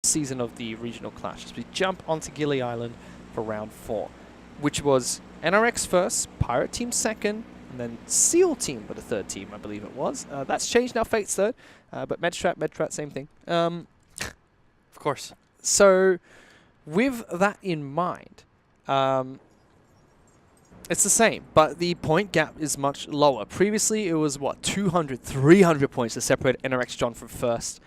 season of the regional clash as we jump onto Gili Island for round 4, which was NRX first, Pirate Team second, and then SEAL Team for the third team, I believe it was. That's changed now, Fate's third, but Medstrat, same thing. Of course. So, with that in mind, it's the same, but the point gap is much lower. Previously, it was, 200, 300 points to separate NRX John from first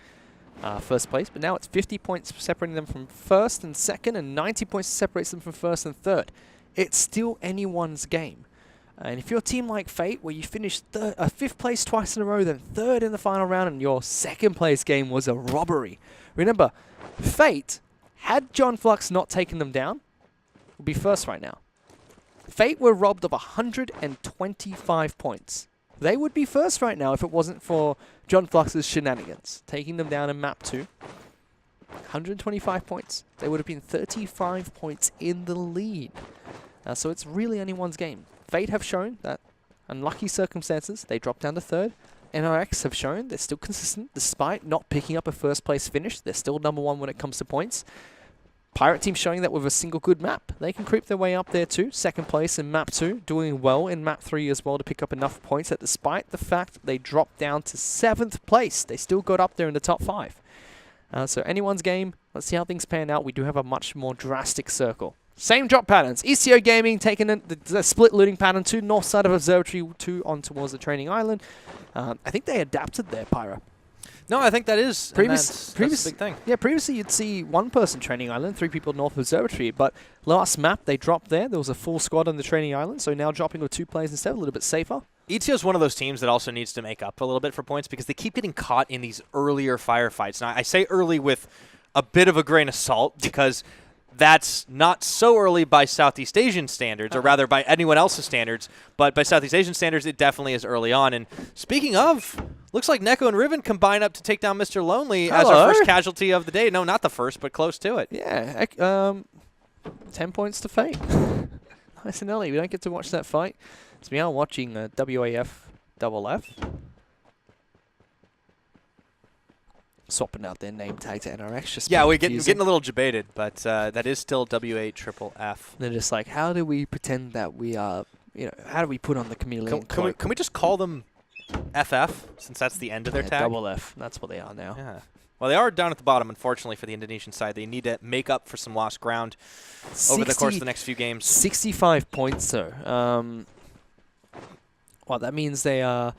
place, but now it's 50 points separating them from first and second, and 90 points separates them from first and third. It's still anyone's game. And if you're a team like Fate, where you finished 5th place twice in a row, then 3rd in the final round, and your 2nd place game was a robbery. Remember, Fate, had John Flux not taken them down, would be first right now. Fate were robbed of 125 points. They would be first right now if it wasn't for John Flux's shenanigans. Taking them down in map 2. 125 points. They would have been 35 points in the lead. So it's really anyone's game. Fate have shown that, unlucky circumstances, they dropped down to 3rd. NRX have shown they're still consistent despite not picking up a first place finish. They're still number 1 when it comes to points. Pirate Team showing that with a single good map, they can creep their way up there too. 2nd place in map 2, doing well in map 3 as well to pick up enough points that despite the fact they dropped down to 7th place, they still got up there in the top 5. So anyone's game. Let's see how things pan out. We do have a much more drastic circle. Same drop patterns. ECO Gaming taking the split looting pattern to north side of Observatory 2 on towards the training island. I think they adapted there, Pyro. No, I think that is Previous that's a big thing. Yeah, previously you'd see 1 person training island, 3 people north of Observatory, but last map they dropped there. There was a full squad on the training island, so now dropping with 2 players instead, a little bit safer. ETO is one of those teams that also needs to make up a little bit for points because they keep getting caught in these earlier firefights. Now, I say early with a bit of a grain of salt because that's not so early by Southeast Asian standards, or rather by anyone else's standards, but by Southeast Asian standards, it definitely is early on. And speaking of, looks like Neko and Riven combine up to take down Mr. Lonely as our first casualty of the day. No, not the first, but close to it. Yeah, 10 points to Fate. Nice and early. We don't get to watch that fight. So we are watching WAF Double F. Swapping out their name tag to NRX. Just yeah, we're getting a little debated, but that is still WA-triple-F. They're just like, how do we pretend that we are, how do we put on the chameleon cloak? Can we just call them FF, since that's the end of their tag? Double F. That's what they are now. Yeah. Well, they are down at the bottom, unfortunately, for the Indonesian side. They need to make up for some lost ground over the course of the next few games. 65 points, though. Well, that means they are...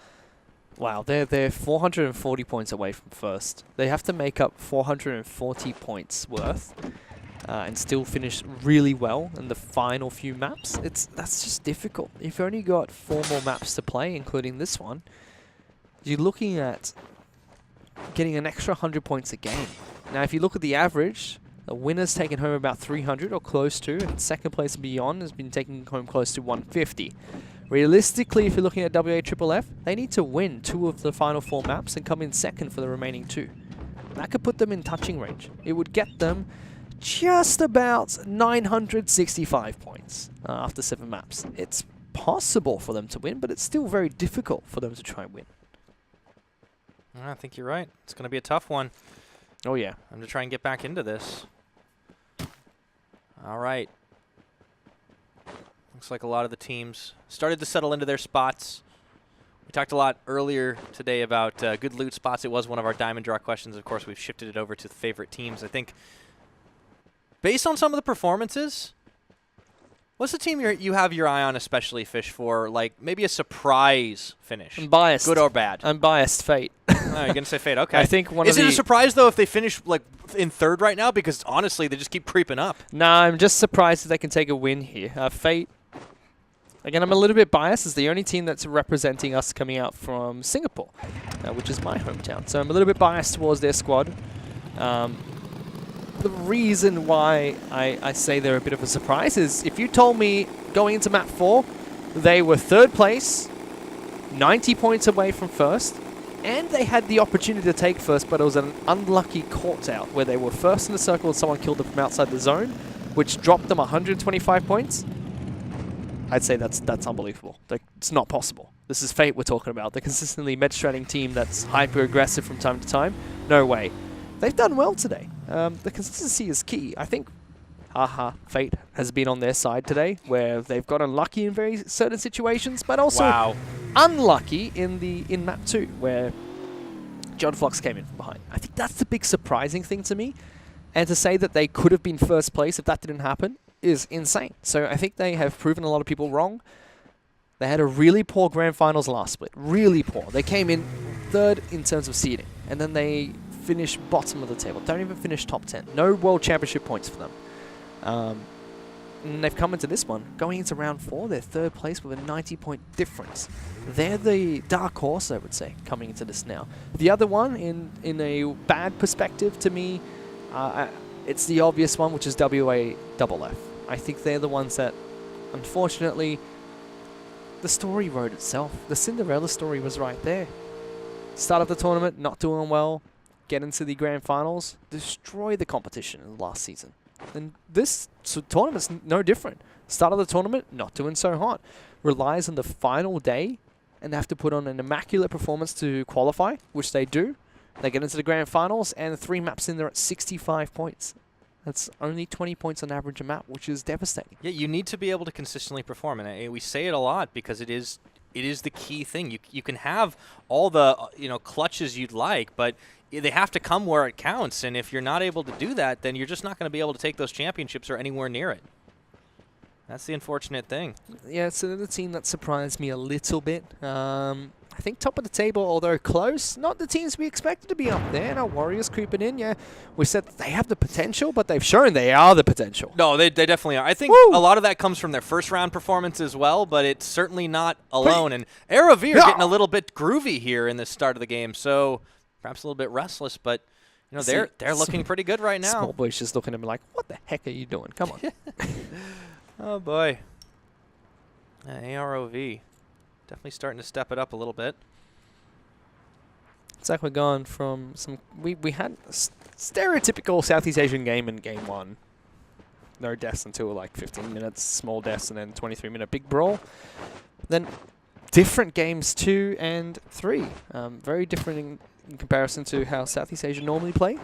Wow, they're 440 points away from first. They have to make up 440 points worth and still finish really well in the final few maps. That's just difficult. You've only got 4 more maps to play, including this one. You're looking at getting an extra 100 points a game. Now, if you look at the average, the winner's taken home about 300 or close to, and 2nd place and beyond has been taking home close to 150. Realistically, if you're looking at WA-triple-F, they need to win 2 of the final 4 maps and come in 2nd for the remaining 2. That could put them in touching range. It would get them just about 965 points after 7 maps. It's possible for them to win, but it's still very difficult for them to try and win. I think you're right. It's going to be a tough one. Oh, yeah. I'm going to try and get back into this. All right. Looks like a lot of the teams started to settle into their spots. We talked a lot earlier today about good loot spots. It was one of our Diamond Draw questions. Of course, we've shifted it over to the favorite teams. I think based on some of the performances, what's the team you have your eye on especially, Fish, for like maybe a surprise finish? I'm biased. Good or bad? I'm biased. Fate. Oh, you're going to say Fate. Okay. I think Is it a surprise, though, if they finish like in 3rd right now? Because honestly, they just keep creeping up. Nah, I'm just surprised that they can take a win here. Fate, again, I'm a little bit biased, as the only team that's representing us coming out from Singapore, which is my hometown. So I'm a little bit biased towards their squad. The reason why I say they're a bit of a surprise is if you told me going into map 4, they were 3rd place, 90 points away from first, and they had the opportunity to take first, but it was an unlucky caught out where they were first in the circle and someone killed them from outside the zone, which dropped them 125 points. I'd say that's unbelievable. It's not possible. This is Fate we're talking about. The consistently med-stratting team that's hyper-aggressive from time to time. No way. They've done well today. the consistency is key. I think Fate has been on their side today, where they've got unlucky in very certain situations, but also unlucky in map 2, where John Fox came in from behind. I think that's the big surprising thing to me, and to say that they could have been first place if that didn't happen is insane. So I think they have proven a lot of people wrong. They had a really poor grand finals last split, really poor. They came in 3rd in terms of seeding, and then they finished bottom of the table. Don't even finish top 10. No World Championship points for them. And they've come into this one. Going into round 4, they're 3rd place with a 90-point difference. They're the dark horse, I would say, coming into this now. The other one, in a bad perspective to me, it's the obvious one, which is WAFF. I think they're the ones that, unfortunately, the story wrote itself. The Cinderella story was right there. Start of the tournament, not doing well. Get into the grand finals, destroy the competition in the last season. And this tournament's no different. Start of the tournament, not doing so hot. Relies on the final day, and they have to put on an immaculate performance to qualify, which they do. They get into the grand finals, and 3 maps in there at 65 points. That's only 20 points on average a map, which is devastating. Yeah, you need to be able to consistently perform, and we say it a lot because it is the key thing. You can have all the clutches you'd like, but they have to come where it counts. And if you're not able to do that, then you're just not going to be able to take those championships or anywhere near it. That's the unfortunate thing. Yeah, it's another team that surprised me a little bit. I think top of the table, although close, not the teams we expected to be up there. And our Warriors creeping in, yeah. We said they have the potential, but they've shown they are the potential. No, they definitely are. I think a lot of that comes from their first round performance as well, but it's certainly not alone. And Aerovir getting a little bit groovy here in the start of the game, so perhaps a little bit restless, but they're looking pretty good right now. Small boy's just looking at me like, what the heck are you doing? Come on. Oh, boy. AROV. Definitely starting to step it up a little bit. It's like we're going from some... We had a stereotypical Southeast Asian game in Game 1. No deaths until like 15 minutes, small deaths, and then 23-minute big brawl. Then different games 2 and 3. Very different in comparison to how Southeast Asia normally play.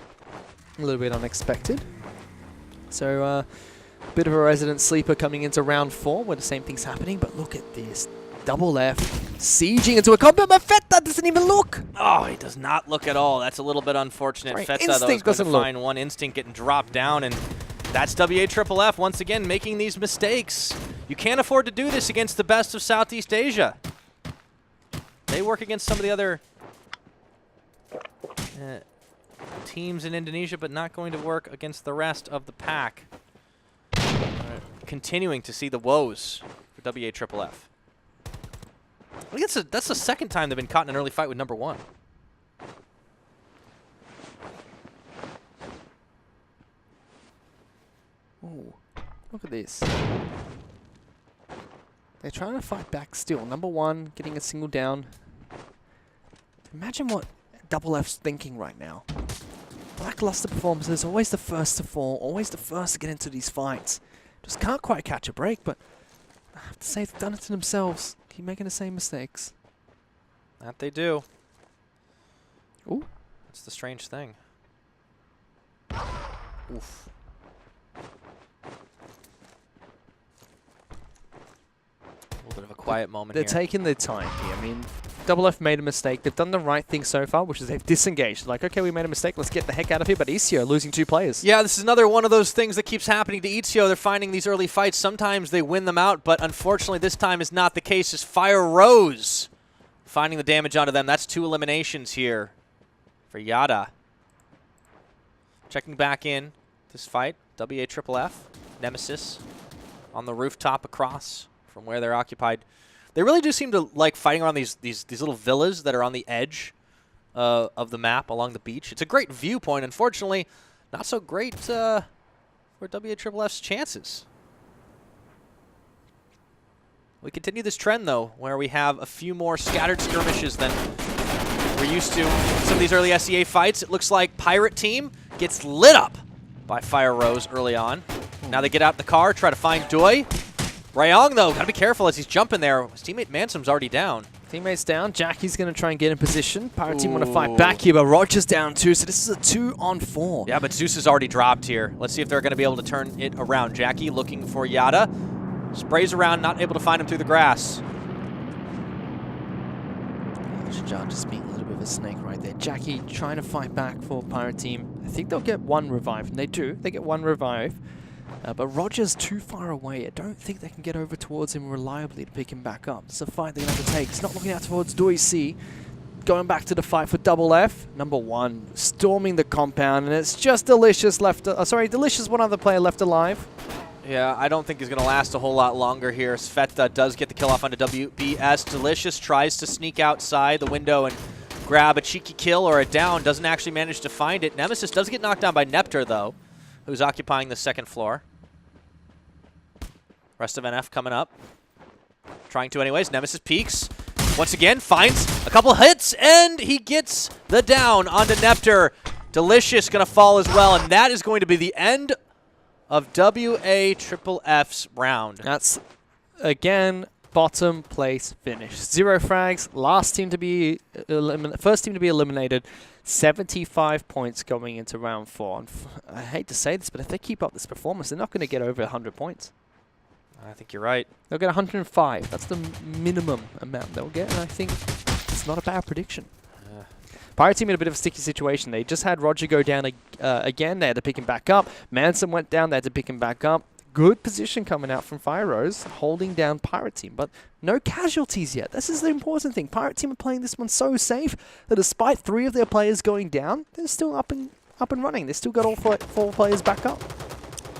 A little bit unexpected. So a bit of a resident sleeper coming into round 4 where the same thing's happening, but look at this. Double F, sieging into a combat, but Feta doesn't even look. Oh, he does not look at all. That's a little bit unfortunate. Right. Feta, though, is going to find one Instinct getting dropped down, and that's WAFF once again making these mistakes. You can't afford to do this against the best of Southeast Asia. They work against some of the other teams in Indonesia, but not going to work against the rest of the pack. Continuing to see the woes for WAFF. I think that's the second time they've been caught in an early fight with number 1. Ooh, look at this. They're trying to fight back still. Number 1 getting a single down. Imagine what Double F's thinking right now. Lackluster performances, always the first to fall, always the first to get into these fights. Just can't quite catch a break, but I have to say they've done it to themselves. Keep making the same mistakes. That they do. Ooh. That's the strange thing. Oof. A little bit of a quiet moment They're here. taking their time here. I mean, Double F made a mistake. They've done the right thing so far, which is they've disengaged. Like, okay, we made a mistake. Let's get the heck out of here. But Ezio losing 2 players. Yeah, this is another one of those things that keeps happening to Ezio. They're finding these early fights. Sometimes they win them out, but unfortunately this time is not the case. As Fire Rose finding the damage onto them. That's 2 eliminations here for Yada. Checking back in this fight. WAFF, Nemesis on the rooftop across from where they're occupied. They really do seem to like fighting around these little villas that are on the edge of the map along the beach. It's a great viewpoint. Unfortunately, not so great for WAFF's chances. We continue this trend, though, where we have a few more scattered skirmishes than we're used to. Some of these early SEA fights, it looks like Pirate Team gets lit up by Fire Rose early on. Now they get out in the car, try to find Doi. Rayong, though, got to be careful as he's jumping there. His teammate Mansum's already down. Teammates down. Jackie's going to try and get in position. Pirate team want to fight back here, but Roger's down too, so this is a 2-on-4. Yeah, but Zeus has already dropped here. Let's see if they're going to be able to turn it around. Jackie looking for Yada. Sprays around, not able to find him through the grass. John just being a little bit of a snake right there. Jackie trying to fight back for Pirate team. I think they'll get one revive, and they do. They get one revive. But Roger's too far away. I don't think they can get over towards him reliably to pick him back up. It's a fight they're going to have to take. It's not looking out towards Doi C. Going back to the fight for Double F. Number 1, storming the compound, and it's just Delicious left. Delicious, one other player left alive. Yeah, I don't think he's going to last a whole lot longer here. Sveta does get the kill off onto WBS. Delicious tries to sneak outside the window and grab a cheeky kill or a down. Doesn't actually manage to find it. Nemesis does get knocked down by Nepter, though, who's occupying the second floor. Rest of NF coming up. Trying to anyways. Nemesis peeks. Once again, finds a couple hits, and he gets the down onto Nepter. Delicious going to fall as well, and that is going to be the end of WAFF's round. That's, again, bottom place finish. 0 frags, last team to be first team to be eliminated. 75 points going into round 4. And I hate to say this, but if they keep up this performance, they're not going to get over 100 points. I think you're right. They'll get 105. That's the minimum amount they'll get, and I think it's not a bad prediction. Pirate team in a bit of a sticky situation. They just had Roger go down again. They had to pick him back up. Manson went down. They had to pick him back up. Good position coming out from Fire Rose, holding down Pirate team, but no casualties yet. This is the important thing. Pirate team are playing this one so safe that despite 3 of their players going down, they're still up and running. They still got all 4 players back up.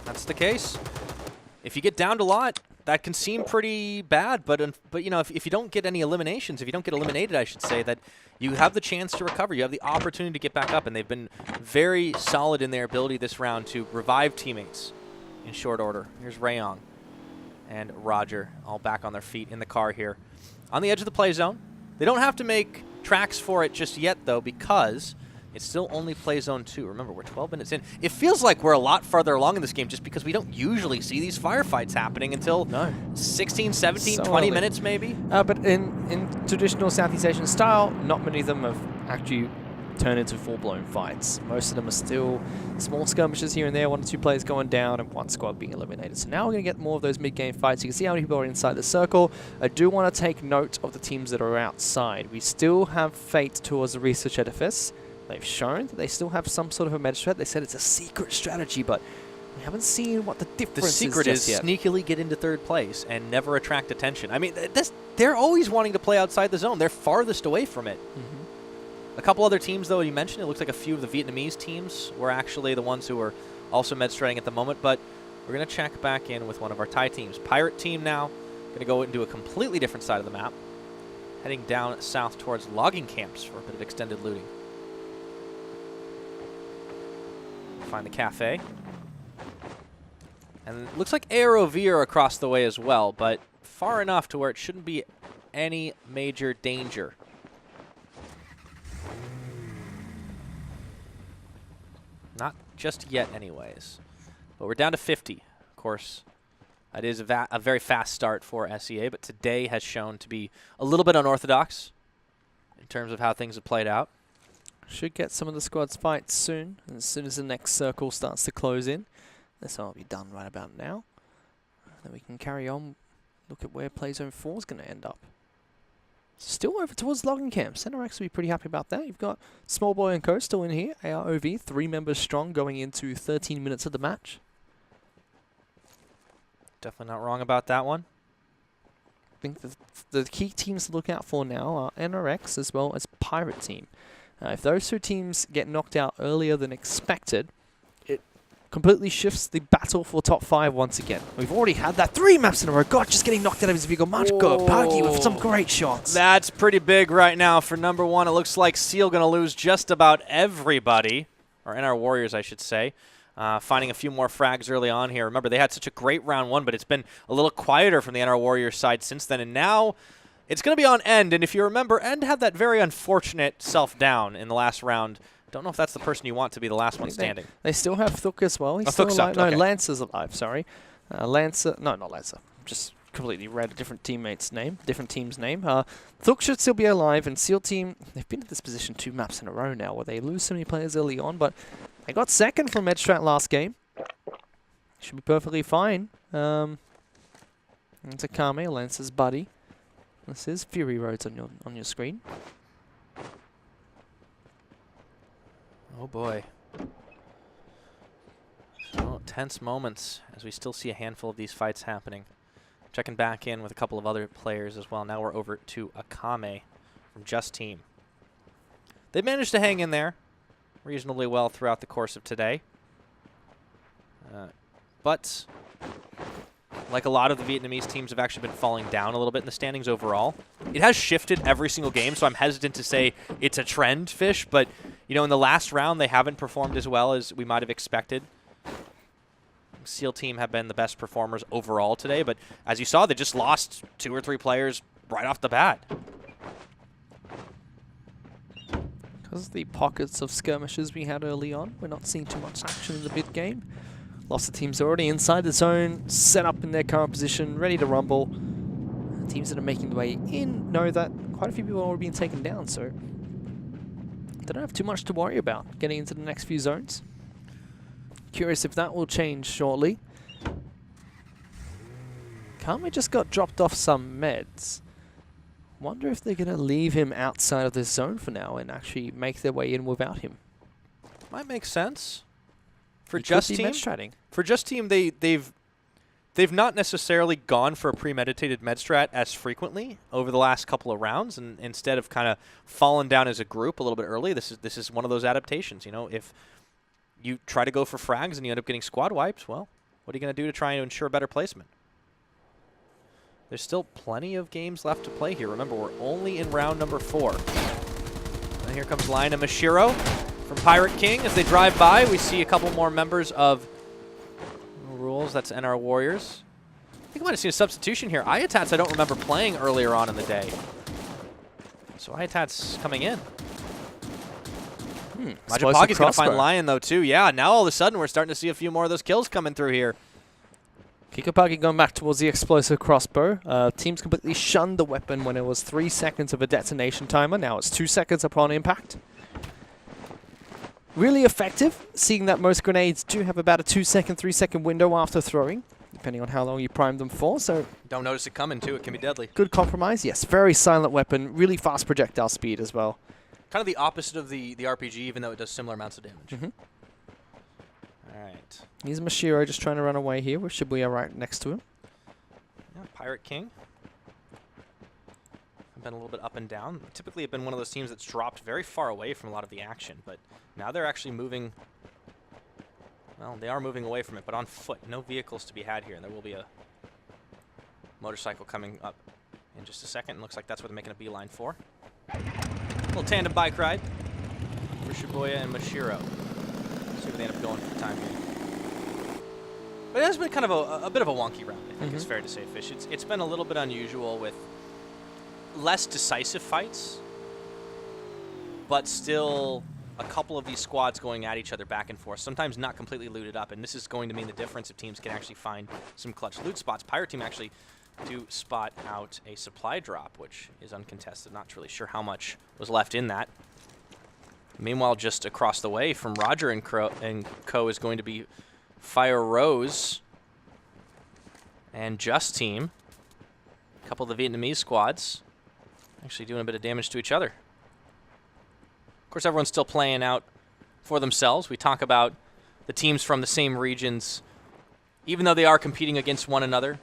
That's the case. If you get downed a lot, that can seem pretty bad, but you know, if you don't get any eliminations, if you don't get eliminated, I should say, that you have the chance to recover. You have the opportunity to get back up, and they've been very solid in their ability this round to revive teammates in short order. Here's Rayong and Roger all back on their feet in the car here. On the edge of the play zone. They don't have to make tracks for it just yet, though, because it's still only play zone 2. Remember, we're 12 minutes in. It feels like we're a lot farther along in this game just because we don't usually see these firefights happening until 16, 17, so 20 minutes maybe. But in traditional Southeast Asian style, not many of them have actually turned into full-blown fights. Most of them are still small skirmishes here and there, 1 or 2 players going down and 1 squad being eliminated. So now we're going to get more of those mid-game fights. You can see how many people are inside the circle. I do want to take note of the teams that are outside. We still have Fate towards the research edifice. They've shown that they still have some sort of a meta strat. They said it's a secret strategy, but we haven't seen what the difference is. The secret is sneakily get into 3rd place and never attract attention. I mean, they're always wanting to play outside the zone. They're farthest away from it. A couple other teams, though, you mentioned, it looks like a few of the Vietnamese teams were actually the ones who were also med-stratting at the moment, but we're going to check back in with one of our Thai teams. Pirate team now going to go into a completely different side of the map, heading down south towards logging camps for a bit of extended looting. Find the cafe. And it looks like AROV are across the way as well, but far enough to where it shouldn't be any major danger. Not just yet anyways. But we're down to 50. Of course, that is a very fast start for SEA, but today has shown to be a little bit unorthodox in terms of how things have played out. Should get some of the squads fights soon, as soon as the next circle starts to close in. This will be done right about now. Then we can carry on, look at where Play Zone 4 is going to end up. Still over towards logging camp. CenterX will be pretty happy about that. You've got Small Boy and Co. still in here. AROV, 3 members strong going into 13 minutes of the match. Definitely not wrong about that one. I think the key teams to look out for now are NRX as well as Pirate Team. If those 2 teams get knocked out earlier than expected, it completely shifts the battle for top 5 once again. We've already had that 3 maps in a row. God, just getting knocked out of his vehicle. Marco Pagi with some great shots. That's pretty big right now for number 1. It looks like Seal going to lose just about everybody, or NR Warriors, I should say. Finding a few more frags early on here. Remember, they had such a great round 1, but it's been a little quieter from the NR Warriors side since then, and now it's going to be on End, and if you remember, End had that very unfortunate self-down in the last round. Don't know if that's the person you want to be the last one standing. They still have Thuk as well. He's still alive. No, Lancer's alive, sorry. Lancer, no, not Lancer. Just completely read a different teammate's name, different team's name. Thuk should still be alive, and SEAL team, they've been in this position 2 maps in a row now where they lose so many players early on, but they got second from Medstrat last game. Should be perfectly fine. It's a Kame, Lance's buddy. This is Fury Roads on your screen. Oh boy. So tense moments as we still see a handful of these fights happening. Checking back in with a couple of other players as well. Now we're over to Akame from Just Team. They managed to hang in there reasonably well throughout the course of today. But like a lot of the Vietnamese teams have actually been falling down a little bit in the standings overall. It has shifted every single game, so I'm hesitant to say it's a trend, Fish, but you know, in the last round they haven't performed as well as we might have expected. SEAL team have been the best performers overall today, but as you saw, they just lost 2 or 3 players right off the bat. Because of the pockets of skirmishes we had early on, we're not seeing too much action in the mid game. Lots of teams are already inside the zone, set up in their current position, ready to rumble. Teams that are making their way in know that quite a few people are already being taken down, so they don't have too much to worry about getting into the next few zones. Curious if that will change shortly. Kame just got dropped off some meds. Wonder if they're going to leave him outside of this zone for now and actually make their way in without him. Might make sense. For He Just could be Team, med-stratting. for Just Team, they've not necessarily gone for a premeditated med strat as frequently over the last couple of rounds, and instead of kind of fallen down as a group a little bit early, this is one of those adaptations. You know, if you try to go for frags and you end up getting squad wipes, well, what are you going to do to try and ensure better placement? There's still plenty of games left to play here. Remember, we're only in round number 4. And here comes Lion and Mashiro from Pirate King. As they drive by, we see a couple more members of Rules. That's NR Warriors. I think I might have seen a substitution here. Ayatats I don't remember playing earlier on in the day. So Ayatats coming in. Majipagi's going to find Lion, though, too. Yeah, now all of a sudden we're starting to see a few more of those kills coming through here. Kikopagi going back towards the explosive crossbow. Teams completely shunned the weapon when it was 3 seconds of a detonation timer. Now it's 2 seconds upon impact. Really effective, seeing that most grenades do have about a 2-second, 3-second window after throwing, depending on how long you prime them for. So don't notice it coming, too. It can be deadly. Good compromise, yes. Very silent weapon, really fast projectile speed as well. Kind of the opposite of the RPG, even though it does similar amounts of damage. Mm-hmm. All right. Here's Mashiro just trying to run away here with Shibuya right next to him. Yeah, Pirate King. I've been a little bit up and down. Typically have been one of those teams that's dropped very far away from a lot of the action, but now they're actually moving. Well, they are moving away from it, but on foot. No vehicles to be had here, and there will be a motorcycle coming up in just a second. Looks like that's what they're making a beeline for. Little tandem bike ride for Shibuya and Mashiro. See where they end up going for the time being. But it has been kind of a bit of a wonky round, I think it's fair to say, Fish. It's been a little bit unusual with less decisive fights, but still a couple of these squads going at each other back and forth, sometimes not completely looted up, and this is going to mean the difference if teams can actually find some clutch loot spots. Pirate Team actually do spot out a supply drop, which is uncontested. Not really sure how much was left in that. Meanwhile, just across the way from Roger and Co is going to be Fire Rose and Just Team. A couple of the Vietnamese squads actually doing a bit of damage to each other. Of course, everyone's still playing out for themselves. We talk about the teams from the same regions, even though they are competing against one another,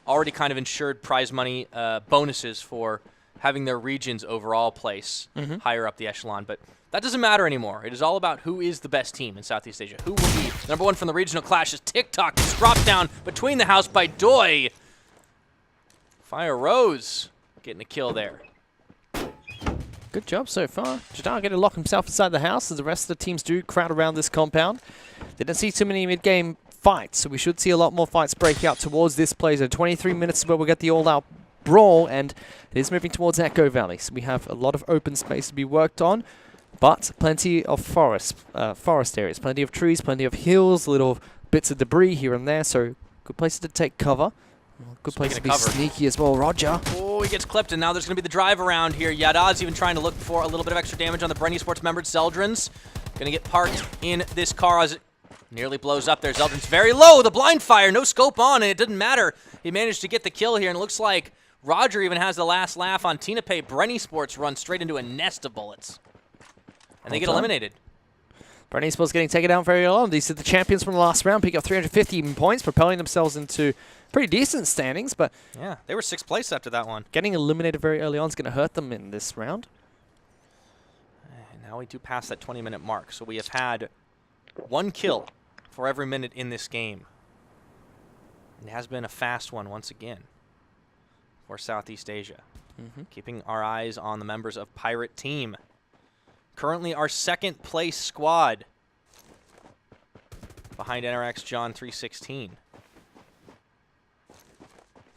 already kind of ensured prize money bonuses for having their regions overall place higher up the echelon. But that doesn't matter anymore. It is all about who is the best team in Southeast Asia. Who will be number 1 from the regional clashes. TikTok is dropped down between the house by Doi. Fire Rose getting a kill there. Good job so far. Jadar getting to lock himself inside the house as the rest of the teams do crowd around this compound. Didn't see too many mid-game fights, so we should see a lot more fights break out towards this play. So 23 minutes is where we'll get the all-out brawl, and it is moving towards Echo Valley. So we have a lot of open space to be worked on, but plenty of forest areas, plenty of trees, plenty of hills, little bits of debris here and there, so good places to take cover. Well, good place to be Speaking of cover. sneaky as well, Roger. Oh, he gets clipped, and now there's going to be the drive around here. Yada's even trying to look for a little bit of extra damage on the Brenny Sports member. Zeldrin's going to get parked in this car as it nearly blows up there. Zeldrin's very low. The blind fire, no scope on, and it didn't matter. He managed to get the kill here, and it looks like Roger even has the last laugh on Tina Pay. Brenny Sports run straight into a nest of bullets, and they get eliminated. Brenny Sports getting taken down very early. These are the champions from the last round, pick up 350 points, propelling themselves into pretty decent standings, but Yeah, they were 6th place after that one. getting eliminated very early on is going to hurt them in this round. And now we do pass that 20-minute mark, so we have had 1 kill for every minute in this game. It has been a fast one once again for Southeast Asia. Keeping our eyes on the members of Pirate Team. Currently our 2nd place squad behind NRX John 316.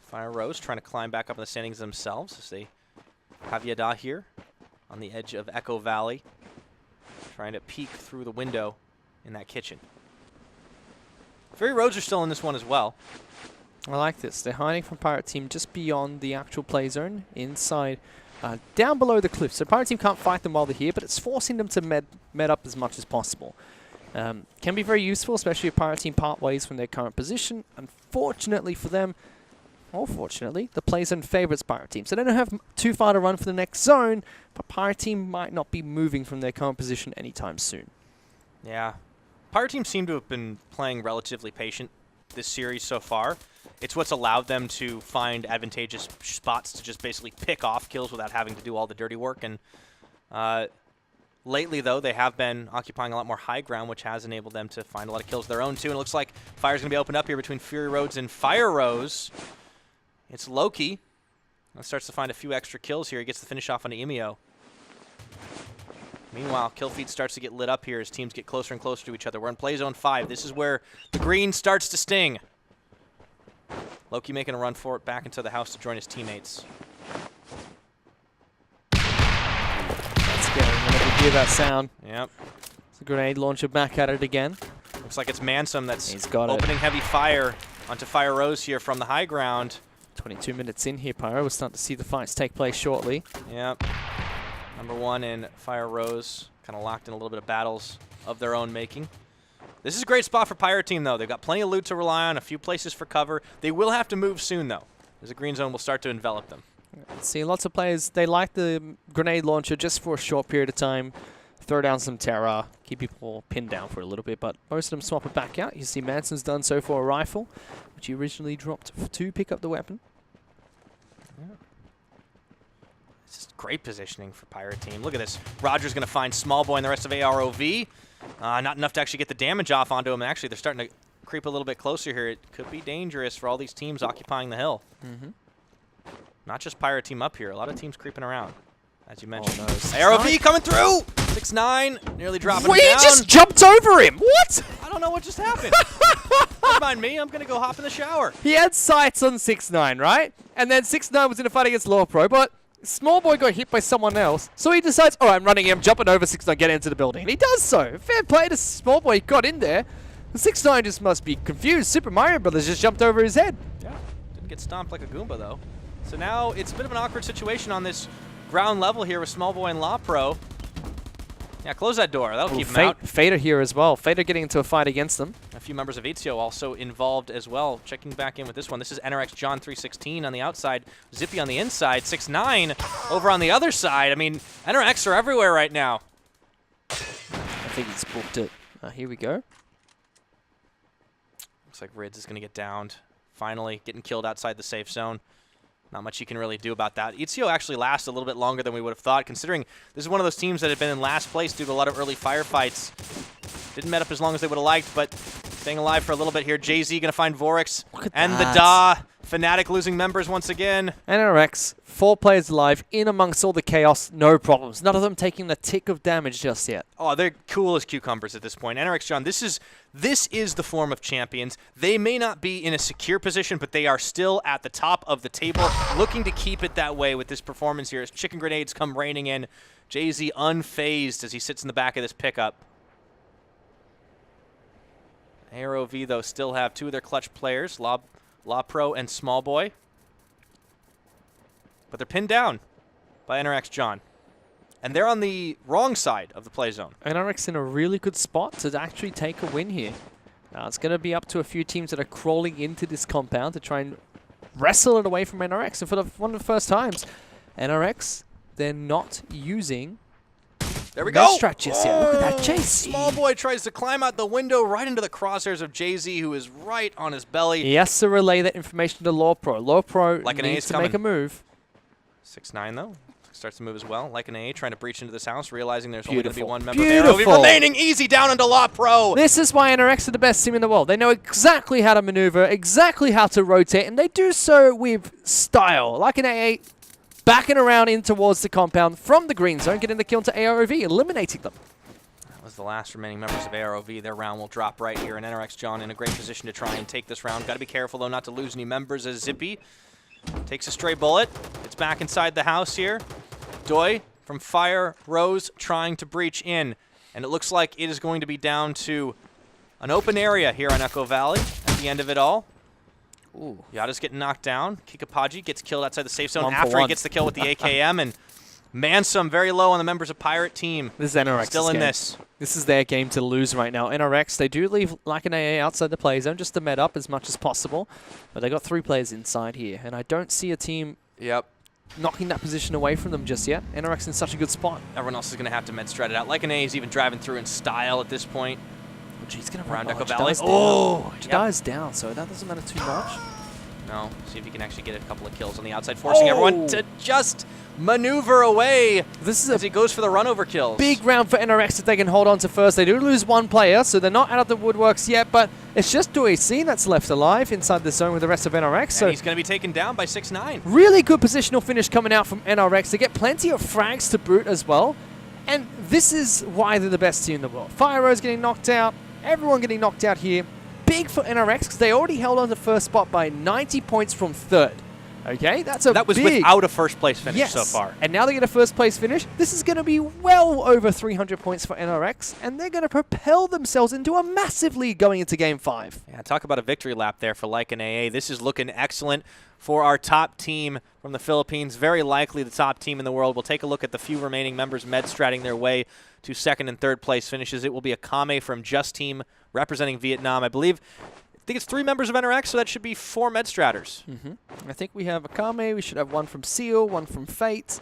Fire Rose trying to climb back up in the standings themselves as they have Yada here on the edge of Echo Valley, trying to peek through the window in that kitchen. Fury Roads are still in this one as well. I like this. They're hiding from Pirate Team just beyond the actual play zone, inside, down below the cliff. So Pirate Team can't fight them while they're here, but it's forcing them to med up as much as possible. Can be very useful, especially if Pirate Team part ways from their current position. Unfortunately for them, or fortunately, the play zone favorites Pirate Team. So they don't have too far to run for the next zone, but Pirate Team might not be moving from their current position anytime soon. Yeah. Pirate Team seem to have been playing relatively patient this series so far. It's what's allowed them to find advantageous spots to just basically pick off kills without having to do all the dirty work. And lately, though, they have been occupying a lot more high ground, which has enabled them to find a lot of kills of their own, too. And it looks like fire's going to be opened up here between Fury Roads and Fire Rose. It's Loki. That starts to find a few extra kills here. He gets the finish off on Imio. Meanwhile, kill feed starts to get lit up here as teams get closer and closer to each other. We're in play zone 5. This is where the green starts to sting. Loki making a run for it back into the house to join his teammates. That's scary whenever you hear that sound. Yep. It's a grenade launcher back at it again. Looks like it's Mansom that's He's got opening heavy fire onto Fire Rose here from the high ground. 22 minutes in here, Pyro. We're starting to see the fights take place shortly. Yep. Number 1 and Fire Rose kind of locked in a little bit of battles of their own making. This is a great spot for Pirate Team, though. They've got plenty of loot to rely on, a few places for cover. They will have to move soon, though, as the green zone will start to envelop them. See, lots of players, they like the grenade launcher just for a short period of time. Throw down some terror, keep people pinned down for a little bit, but most of them swap it back out. You see Manson's done so for a rifle, which he originally dropped to pick up the weapon. Yeah. It's just great positioning for Pirate Team. Look at this. Roger's going to find Small Boy and the rest of AROV. Not enough to actually get the damage off onto him. Actually, they're starting to creep a little bit closer here. It could be dangerous for all these teams occupying the hill. Not just Pirate Team up here. A lot of teams creeping around, as you mentioned. Oh, no. AROV coming through! 6-9, nearly dropping him Wait, down. he just jumped over him! What? I don't know what just happened. Don't mind me. I'm going to go hop in the shower. He had sights on 6ix9ine, right? And then 6ix9ine was in a fight against Law Pro, but Small Boy got hit by someone else. So he decides, all right, I'm running him, jumping over 6ix9ine, getting into the building. And he does so. Fair play to Small Boy. He got in there. 6ix9ine just must be confused. Super Mario Brothers just jumped over his head. Yeah. Didn't get stomped like a Goomba, though. So now it's a bit of an awkward situation on this ground level here with Small Boy and Law Pro. Yeah, close that door. That'll keep him out. Fader here as well. Fader getting into a fight against them. A few members of Ezio also involved as well. Checking back in with this one. This is NRX John 316 on the outside. Zippy on the inside. 6ix9ine over on the other side. I mean, NRX are everywhere right now. I think he's booked it. Here we go. Looks like Rids is going to get downed. Finally getting killed outside the safe zone. Not much you can really do about that. Ezio actually lasts a little bit longer than we would have thought, considering this is one of those teams that had been in last place due to a lot of early firefights. Didn't met up as long as they would have liked, but staying alive for a little bit here. Jay-Z going to find Vorix and the Da. Fnatic losing members once again. NRX, 4 players alive, in amongst all the chaos, no problems. None of them taking a tick of damage just yet. Oh, they're cool as cucumbers at this point. NRX John, this is the form of champions. They may not be in a secure position, but they are still at the top of the table, looking to keep it that way with this performance here as chicken grenades come raining in. Jay-Z unfazed as he sits in the back of this pickup. AROV, though, still have 2 of their clutch players. Lob La Pro and Small Boy. But they're pinned down by NRX John. And they're on the wrong side of the play zone. NRX in a really good spot to actually take a win here. Now it's going to be up to a few teams that are crawling into this compound to try and wrestle it away from NRX. And for one of the first times, NRX, they're not using there we go. Strat just yet. Look at that, JZ. Small Boy tries to climb out the window right into the crosshairs of JZ, who is right on his belly. He has to relay that information to Lawpro. Lawpro Like an needs A's to make a move. 6-9 though. Starts to move as well. Like an A trying to breach into this house, realizing there's only going to be one member Beautiful. of AROV remaining. Easy down into La Pro. This is why NRX are the best team in the world. They know exactly how to maneuver, exactly how to rotate, and they do so with style. Like an A8, backing around in towards the compound from the green zone, getting the kill into AROV, eliminating them. That was the last remaining members of AROV. Their round will drop right here, and NRX John in a great position to try and take this round. Got to be careful, though, not to lose any members as Zippy takes a stray bullet. It's back inside the house here. Doi from Fire Rose trying to breach in, and it looks like it is going to be down to an open area here on Echo Valley at the end of it all. Ooh. Yada's getting knocked down. Kikapaji gets killed outside the safe zone 1 for after he 1. gets the kill with the AKM, and Mansum very low on the members of Pirate Team. This is NRX's Still in game. this. This is their game to lose right now. NRX, they do leave like an AA outside the play zone just to med up as much as possible, but they got 3 players inside here, and I don't see a team knocking that position away from them just yet. NRX in such a good spot. Everyone else is going to have to med strat it out. Like an A is even driving through in style at this point. Oh, he's going to Around run Echo Valley. Jedi's down, so that doesn't matter too much. No, see if he can actually get a couple of kills on the outside, forcing everyone to just maneuver away This is as a he goes for the run over kills. big round for NRX if they can hold on to first. They do lose 1 player, so they're not out of the woodworks yet, but it's just DoiC that's left alive inside the zone with the rest of NRX. And So he's going to be taken down by 6-9. really good positional finish coming out from NRX. They get plenty of frags to boot as well. And this is why they're the best team in the world. Fire Rose getting knocked out. Everyone getting knocked out here. Big for NRX because they already held on to first spot by 90 points from third. Okay, that was big, without a first place finish so far. And now they get a first place finish. This is going to be well over 300 points for NRX, and they're going to propel themselves into a massive lead going into Game 5. Yeah, talk about a victory lap there for Lycan AA. This is looking excellent for our top team from the Philippines. Very likely the top team in the world. We'll take a look at the few remaining members med-stratting their way to second and third place finishes. It will be a Kame from Just Team representing Vietnam. I think it's 3 members of NRX, so that should be 4 med-stratters. I think we have Akame. We should have 1 from Seal, 1 from Fate,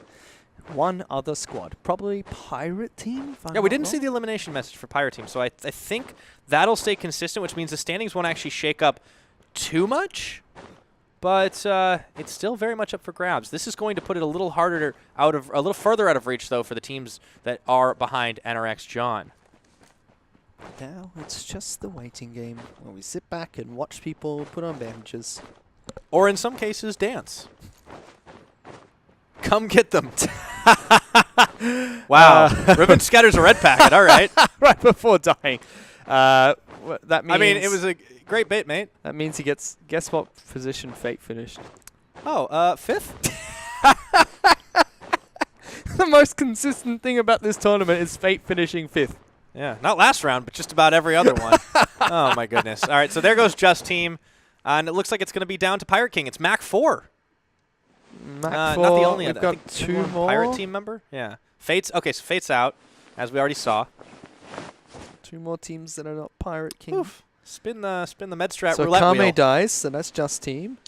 1 other squad. Probably Pirate Team? Yeah, we didn't see the elimination message for Pirate Team, so I think that'll stay consistent, which means the standings won't actually shake up too much. But it's still very much up for grabs. This is going to put it a little further out of reach, though, for the teams that are behind NRX John. Now it's just the waiting game where we sit back and watch people put on bandages. Or in some cases, dance. Come get them. Wow. Ribbon scatters a red packet. All right. Right before dying. That means. I mean, it was a great bait, mate. That means he gets. Guess what position Fate finished? Oh, 5th? The most consistent thing about this tournament is Fate finishing 5th. Yeah, not last round, but just about every other one. Oh, my goodness. All right, so there goes Just Team. And it looks like it's going to be down to Pirate King. It's Mac 4. Mac 4, not the only we've other. got 2 more. Pirate Team member? Yeah. Fate's okay, so Fate's out, as we already saw. 2 more teams that are not Pirate King. Oof. Spin the Medstrat So roulette Kame wheel. dies, so that's Just Team.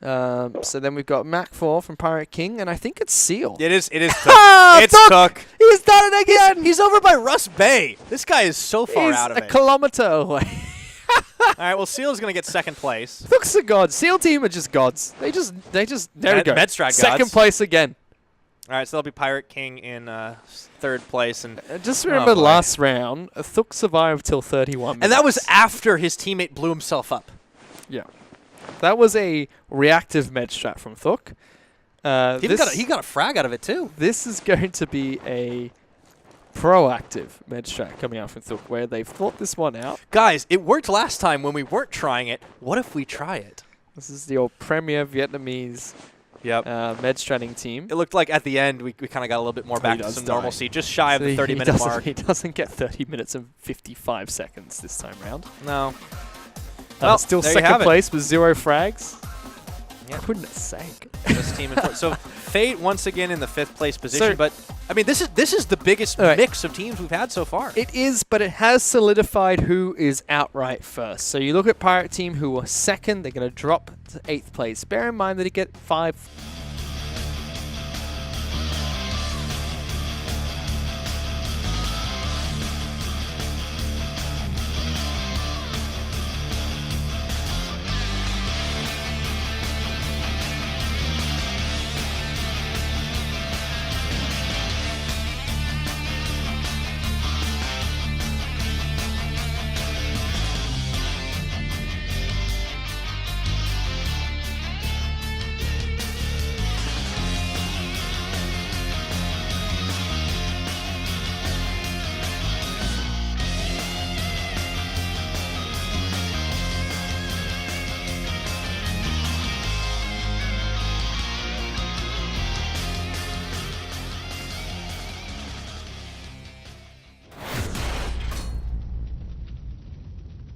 So then we've got Mac 4 from Pirate King, and I think it's Seal. It is Took. It's Took. He's done it again! He's over by Russ Bay. This guy is so far He's out of a it. kilometer away. All right, well, Seal's going to get second place. Looks are gods. Seal Team are just gods. They just there we go. Medstrat gods. Second place again. All right, so that'll be Pirate King in third place. And Just remember boy. last round, Thuk survived till 31 minutes. and that was after his teammate blew himself up. Yeah. That was a reactive med strat from Thuk. He got a frag out of it, too. This is going to be a proactive med strat coming out from Thuk, where they've thought this one out. Guys, it worked last time when we weren't trying it. What if we try it? This is the old premier Vietnamese Yep. med stratting team. It looked like at the end we kind of got a little bit more back to does some die. normalcy, just shy of So the he 30-minute doesn't- mark. He doesn't get 30 minutes and 55 seconds this time round. No. Well, Still there you have second it. place with 0 frags. Yeah. Goodness sake. This team so Fate once again in the 5th place position, So- but I mean this is the biggest All right. mix of teams we've had so far. It is, but it has solidified who is outright first. So you look at Pirate Team, who were second. They're going to drop to 8th place. Bear in mind that they get 5